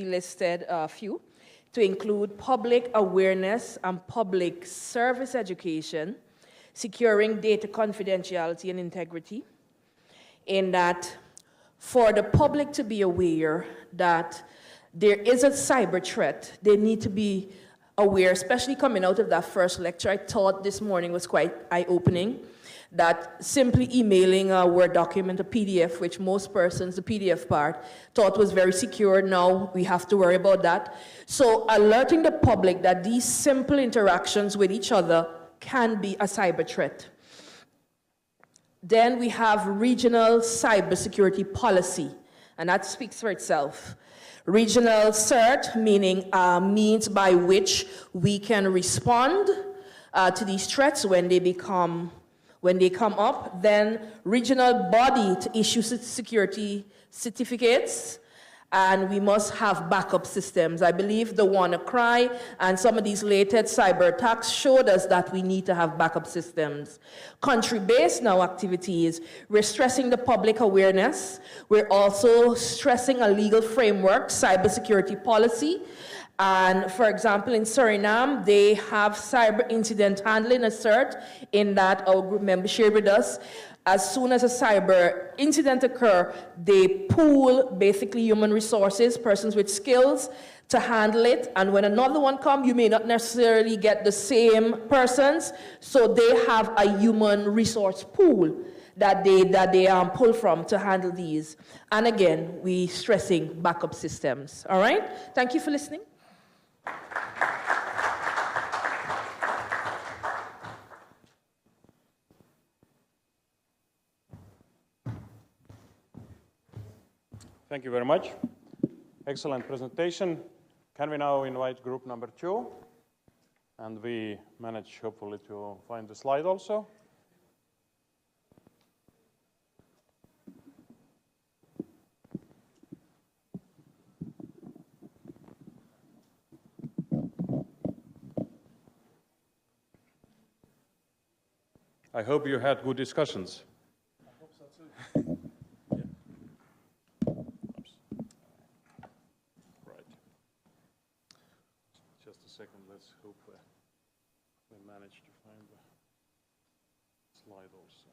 listed a few, to include public awareness and public service education, securing data confidentiality and integrity, in that for the public to be aware that there is a cyber threat, they need to be aware, especially coming out of that first lecture. I thought this morning was quite eye-opening, that simply emailing a Word document, a PDF, which most persons, the PDF part, thought was very secure. Now we have to worry about that. So alerting the public that these simple interactions with each other can be a cyber threat. Then we have regional cybersecurity policy, and that speaks for itself. Regional CERT, meaning means by which we can respond to these threats when they come up. Then regional body to issue security certificates, and we must have backup systems. I believe the WannaCry and some of these latest cyber attacks showed us that we need to have backup systems. Country-based now activities, we're stressing the public awareness. We're also stressing a legal framework, cybersecurity policy. And for example, in Suriname, they have cyber incident handling, a CERT, in that our group member shared with us. As soon as a cyber incident occurs, they pool basically human resources, persons with skills to handle it. And when another one comes, you may not necessarily get the same persons. So they have a human resource pool that they pull from to handle these. And again, we stressing backup systems. All right? Thank you for listening. Thank you very much. Excellent presentation. Can we now invite group number 2? And we manage, hopefully, to find the slide also. I hope you had good discussions. I hope so too. Just a second, let's hope we manage to find the slide also.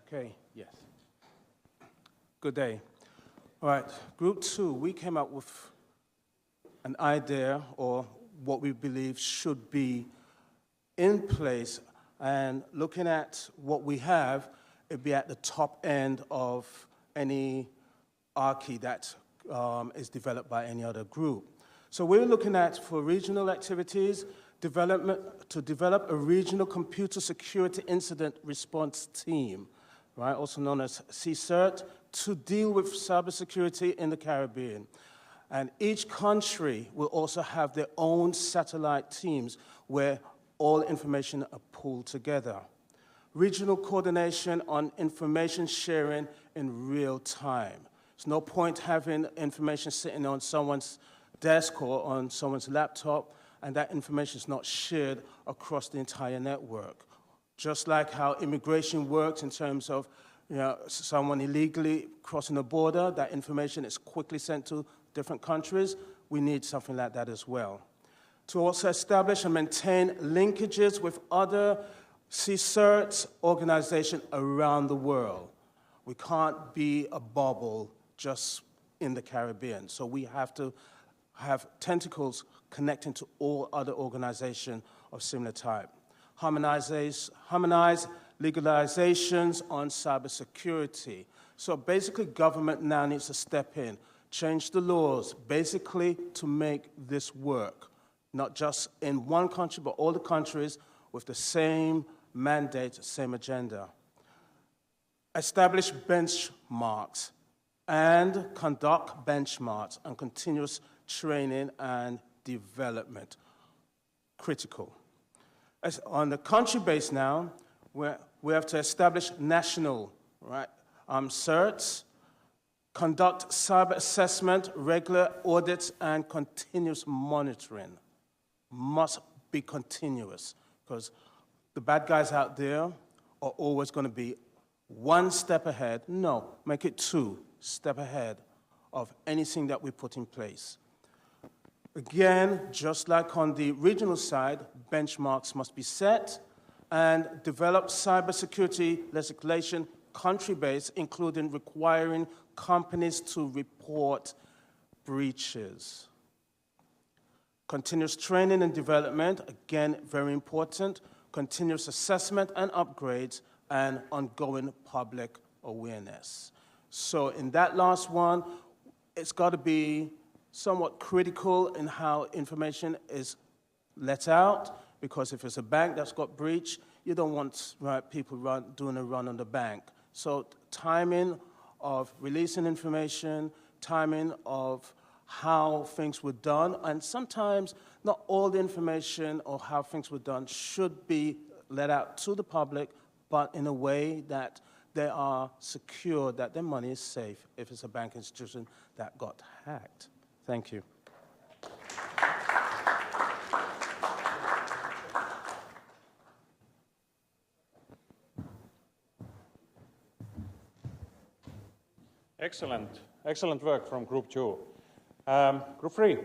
Okay, yes. Good day. All right, group 2, we came up with an idea or what we believe should be in place, and looking at what we have, it'd be at the top end of any hierarchy that is developed by any other group. So we're looking at, for regional activities, to develop a regional computer security incident response team, right, also known as CSIRT, to deal with cybersecurity in the Caribbean. And each country will also have their own satellite teams where all information are pooled together. Regional coordination on information sharing in real time. There's no point having information sitting on someone's desk or on someone's laptop, and that information is not shared across the entire network. Just like how immigration works in terms of someone illegally crossing a border, that information is quickly sent to different countries. We need something like that as well. To also establish and maintain linkages with other CSIRT organizations around the world. We can't be a bubble just in the Caribbean. So we have to have tentacles connecting to all other organizations of similar type. Harmonize legalizations on cybersecurity. So basically, government now needs to step in, change the laws, basically to make this work, not just in one country, but all the countries with the same mandate, same agenda. Establish benchmarks and conduct benchmarks and continuous training and development. Critical. On the country base now, We have to establish national, right, certs, conduct cyber assessment, regular audits, and continuous monitoring. Must be continuous, because the bad guys out there are always going to be one step ahead. No, make it 2 steps ahead of anything that we put in place. Again, just like on the regional side, benchmarks must be set and develop cybersecurity legislation country-based, including requiring companies to report breaches. Continuous training and development, again, very important. Continuous assessment and upgrades, and ongoing public awareness. So in that last one, it's got to be somewhat critical in how information is let out, because if it's a bank that's got breach, you don't want people doing a run on the bank. So timing of releasing information, timing of how things were done, and sometimes not all the information or how things were done should be let out to the public, but in a way that they are secure, that their money is safe if it's a bank institution that got hacked. Thank you. Excellent. Excellent work from Group 2. Group 3.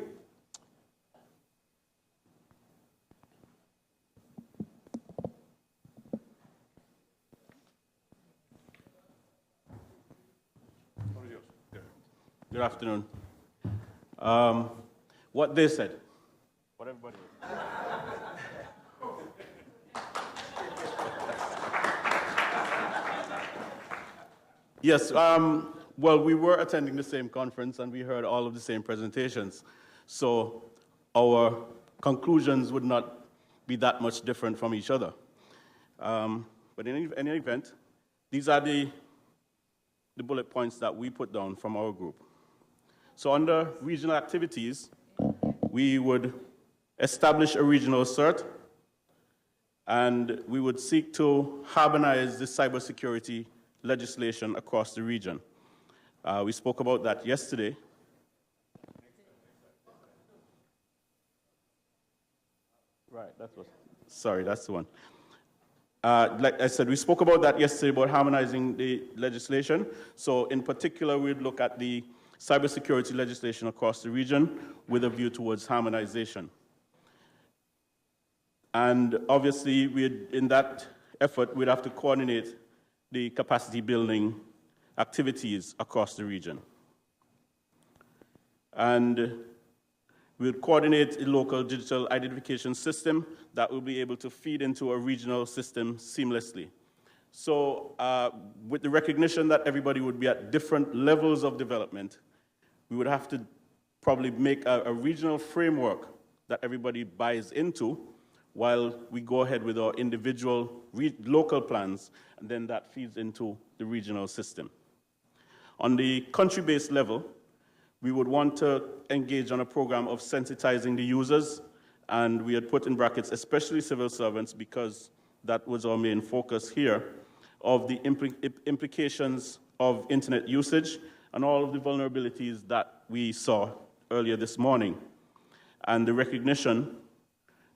Good afternoon. What they said. What everybody Yes, well, we were attending the same conference and we heard all of the same presentations. So our conclusions would not be that much different from each other. But in any event, these are the bullet points that we put down from our group. So under regional activities, we would establish a regional CERT, and we would seek to harmonize the cybersecurity legislation across the region. We spoke about that yesterday. Right, that's the one. Like I said, we spoke about that yesterday, about harmonizing the legislation. So in particular, we'd look at the cybersecurity legislation across the region with a view towards harmonization. And obviously, in that effort, we'd have to coordinate the capacity building activities across the region. And we'll coordinate a local digital identification system that will be able to feed into a regional system seamlessly. So with the recognition that everybody would be at different levels of development, we would have to probably make a regional framework that everybody buys into while we go ahead with our individual local plans, and then that feeds into the regional system. On the country-based level, we would want to engage on a program of sensitizing the users, and we had put in brackets, especially civil servants, because that was our main focus here, of the implications of internet usage and all of the vulnerabilities that we saw earlier this morning. And the recognition,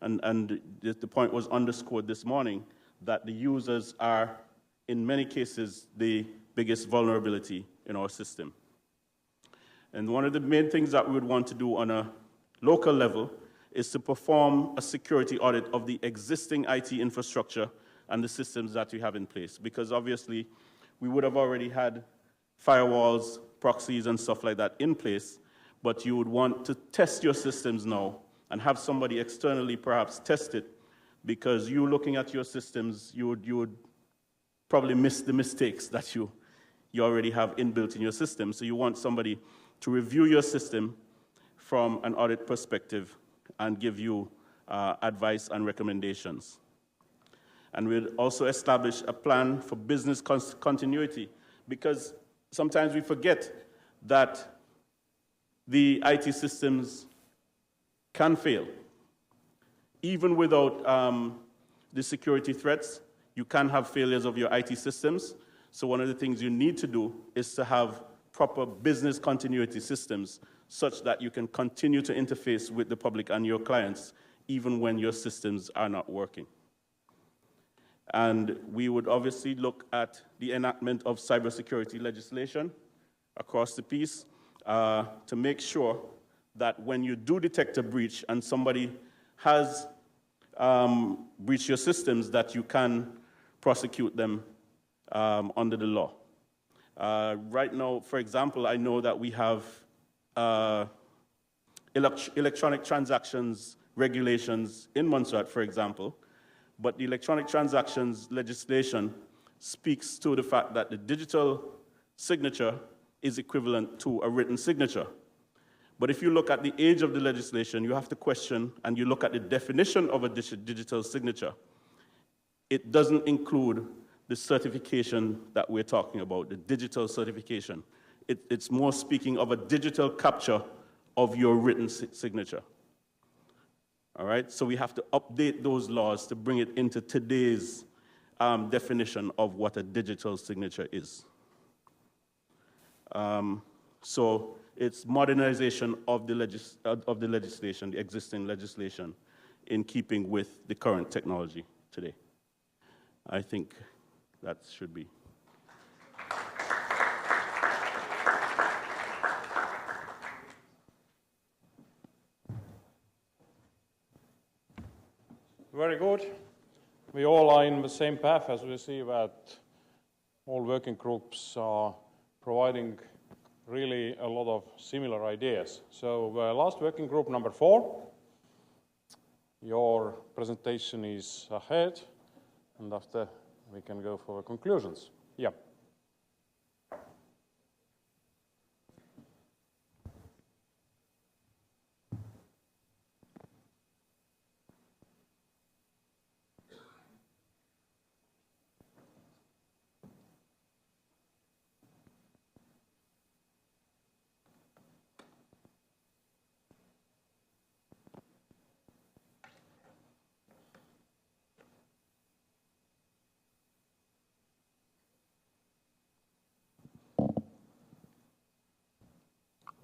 and the point was underscored this morning, that the users are, in many cases, the biggest vulnerability in our system. And one of the main things that we would want to do on a local level is to perform a security audit of the existing IT infrastructure and the systems that we have in place. Because obviously, we would have already had firewalls, proxies, and stuff like that in place, but you would want to test your systems now and have somebody externally perhaps test it, because you looking at your systems, you would probably miss the mistakes that you already have inbuilt in your system. So you want somebody to review your system from an audit perspective and give you advice and recommendations. And we'll also establish a plan for business continuity, because sometimes we forget that the IT systems can fail. Even without the security threats, you can have failures of your IT systems. So one of the things you need to do is to have proper business continuity systems such that you can continue to interface with the public and your clients even when your systems are not working. And we would obviously look at the enactment of cybersecurity legislation across the piece to make sure that when you do detect a breach and somebody has breached your systems, that you can prosecute them under the law. Right now, for example, I know that we have electronic transactions regulations in Montserrat, for example, but the electronic transactions legislation speaks to the fact that the digital signature is equivalent to a written signature. But if you look at the age of the legislation, you have to question, and you look at the definition of a digital signature, it doesn't include the certification that we're talking about, the digital certification. It's more speaking of a digital capture of your written signature. All right, so we have to update those laws to bring it into today's definition of what a digital signature is. So it's modernization of the legislation, the existing legislation, in keeping with the current technology today. I think that should be. Very good. We all are in the same path as we see that all working groups are providing really a lot of similar ideas. So last working group, number 4, your presentation is ahead, and after we can go for the conclusions. Yeah.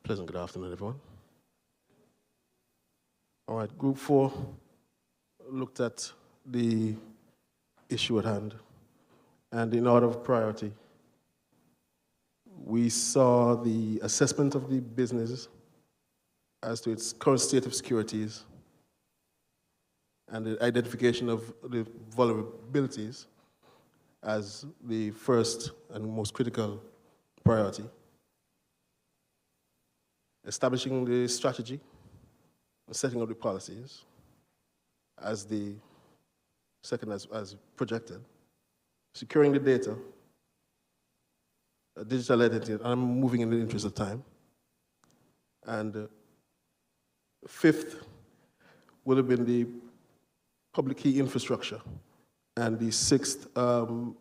Pleasant good afternoon, everyone. All right, Group 4 looked at the issue at hand, and in order of priority, we saw the assessment of the business as to its current state of securities and the identification of the vulnerabilities as the first and most critical priority. Establishing the strategy, setting up the policies as the second as projected, securing the data, digital identity, and I'm moving in the interest of time. And fifth would have been the public key infrastructure. And the sixth priority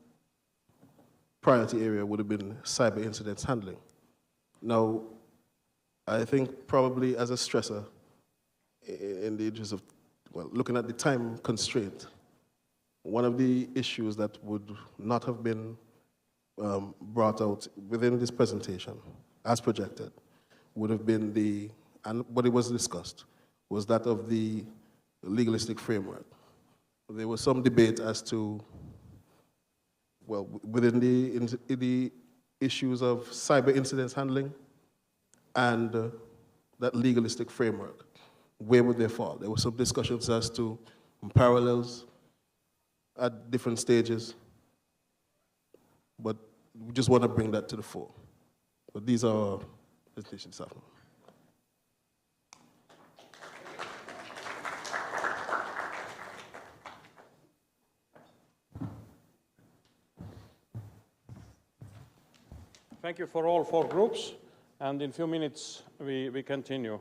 area would have been cyber incidents handling. Now, I think probably as a stressor, in the interest of, well, looking at the time constraint, one of the issues that would not have been brought out within this presentation, as projected, would have been and what it was discussed, was that of the legalistic framework. There was some debate as to, well, within the issues of cyber incidents handling and that legalistic framework, where would they fall? There were some discussions as to parallels at different stages, but we just want to bring that to the fore. But these are our presentations this afternoon. Thank you for all 4 groups, and in a few minutes we continue.